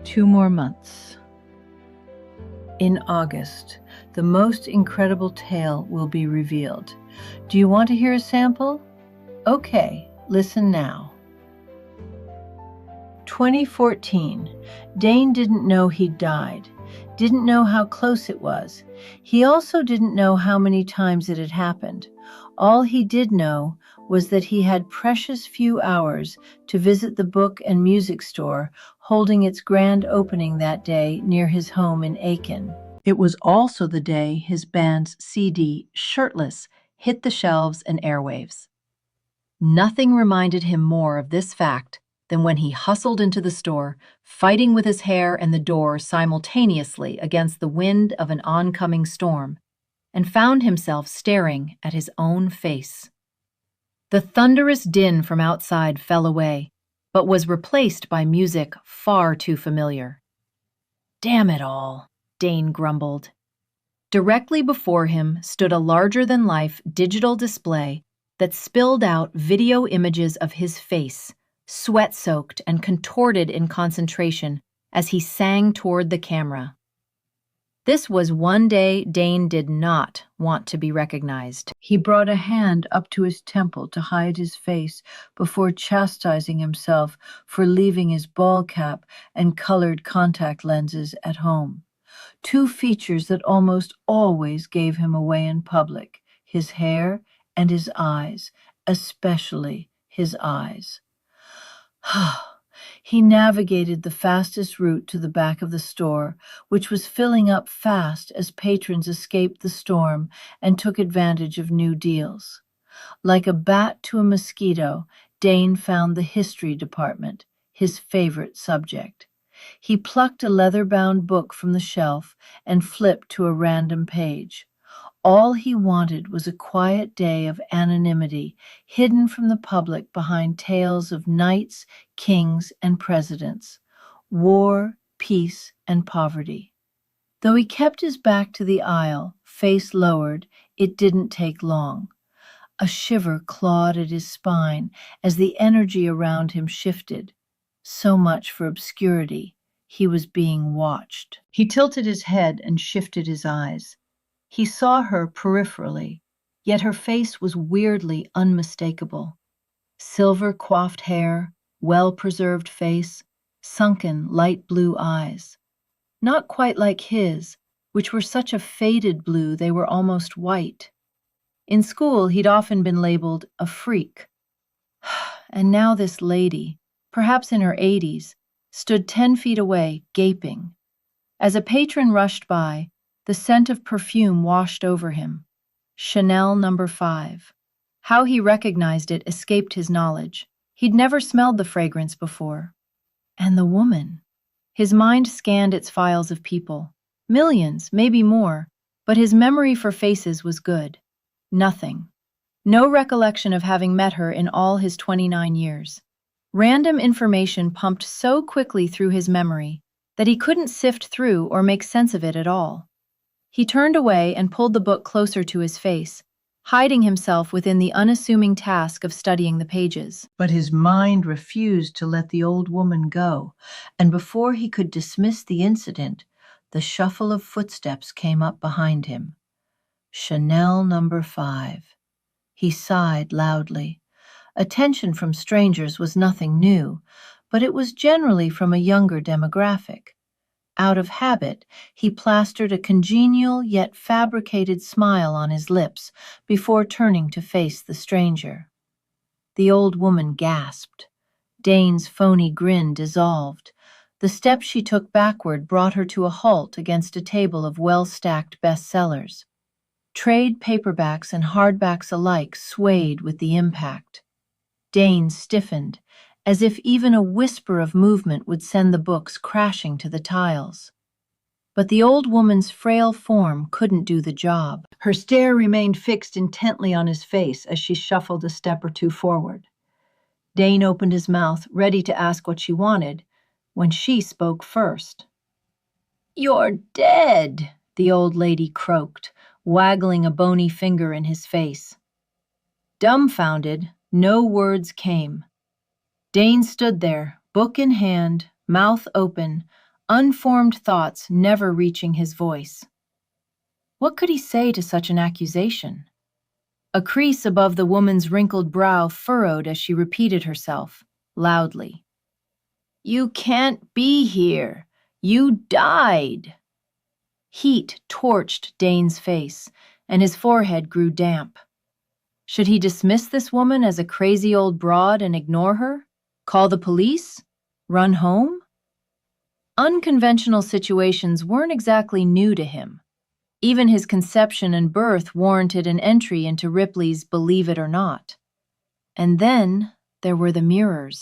2 more months. In August, the most incredible tale will be revealed. Do you want to hear a sample? Okay, listen now. 2014. Dane didn't know he'd died, didn't know how close it was. He also didn't know how many times it had happened. All he did know was that he had precious few hours to visit the book and music store holding its grand opening that day near his home in Aiken. It was also the day his band's CD, Shirtless, hit the shelves and airwaves. Nothing reminded him more of this fact than when he hustled into the store, fighting with his hair and the door simultaneously against the wind of an oncoming storm, and found himself staring at his own face. The thunderous din from outside fell away, but was replaced by music far too familiar. "Damn it all," Dane grumbled. Directly before him stood a larger-than-life digital display that spilled out video images of his face, sweat-soaked and contorted in concentration as he sang toward the camera. This was one day Dane did not want to be recognized. He brought a hand up to his temple to hide his face before chastising himself for leaving his ball cap and colored contact lenses at home. Two features that almost always gave him away in public: his hair and his eyes, especially his eyes. He navigated the fastest route to the back of the store, which was filling up fast as patrons escaped the storm and took advantage of new deals. Like a bat to a mosquito, Dane found the history department, his favorite subject. He plucked a leather-bound book from the shelf and flipped to a random page. All he wanted was a quiet day of anonymity, hidden from the public behind tales of knights, kings, and presidents, war, peace, and poverty. Though he kept his back to the aisle, face lowered, it didn't take long. A shiver clawed at his spine as the energy around him shifted. So much for obscurity. He was being watched. He tilted his head and shifted his eyes. He saw her peripherally, yet her face was weirdly unmistakable. Silver coiffed hair, well-preserved face, sunken light blue eyes. Not quite like his, which were such a faded blue they were almost white. In school, he'd often been labeled a freak. And now this lady, perhaps in her 80s, stood 10 feet away, gaping. As a patron rushed by, the scent of perfume washed over him. Chanel No. 5. How he recognized it escaped his knowledge. He'd never smelled the fragrance before. And the woman. His mind scanned its files of people. Millions, maybe more, but his memory for faces was good. Nothing. No recollection of having met her in all his 29 years. Random information pumped so quickly through his memory that he couldn't sift through or make sense of it at all. He turned away and pulled the book closer to his face, hiding himself within the unassuming task of studying the pages. But his mind refused to let the old woman go, and before he could dismiss the incident, the shuffle of footsteps came up behind him. Chanel No. 5. He sighed loudly. Attention from strangers was nothing new, but it was generally from a younger demographic. Out of habit, he plastered a congenial yet fabricated smile on his lips before turning to face the stranger. The old woman gasped. Dane's phony grin dissolved. The step she took backward brought her to a halt against a table of well-stacked bestsellers. Trade paperbacks and hardbacks alike swayed with the impact. Dane stiffened, as if even a whisper of movement would send the books crashing to the tiles. But the old woman's frail form couldn't do the job. Her stare remained fixed intently on his face as she shuffled a step or two forward. Dane opened his mouth, ready to ask what she wanted, when she spoke first. "You're dead," the old lady croaked, waggling a bony finger in his face. Dumbfounded, no words came. Dane stood there, book in hand, mouth open, unformed thoughts never reaching his voice. What could he say to such an accusation? A crease above the woman's wrinkled brow furrowed as she repeated herself, loudly. You can't be here. You died. Heat torched Dane's face, and his forehead grew damp. Should he dismiss this woman as a crazy old broad and ignore her? Call the police? Run home? Unconventional situations weren't exactly new to him. Even his conception and birth warranted an entry into Ripley's Believe It or Not. And then there were the mirrors.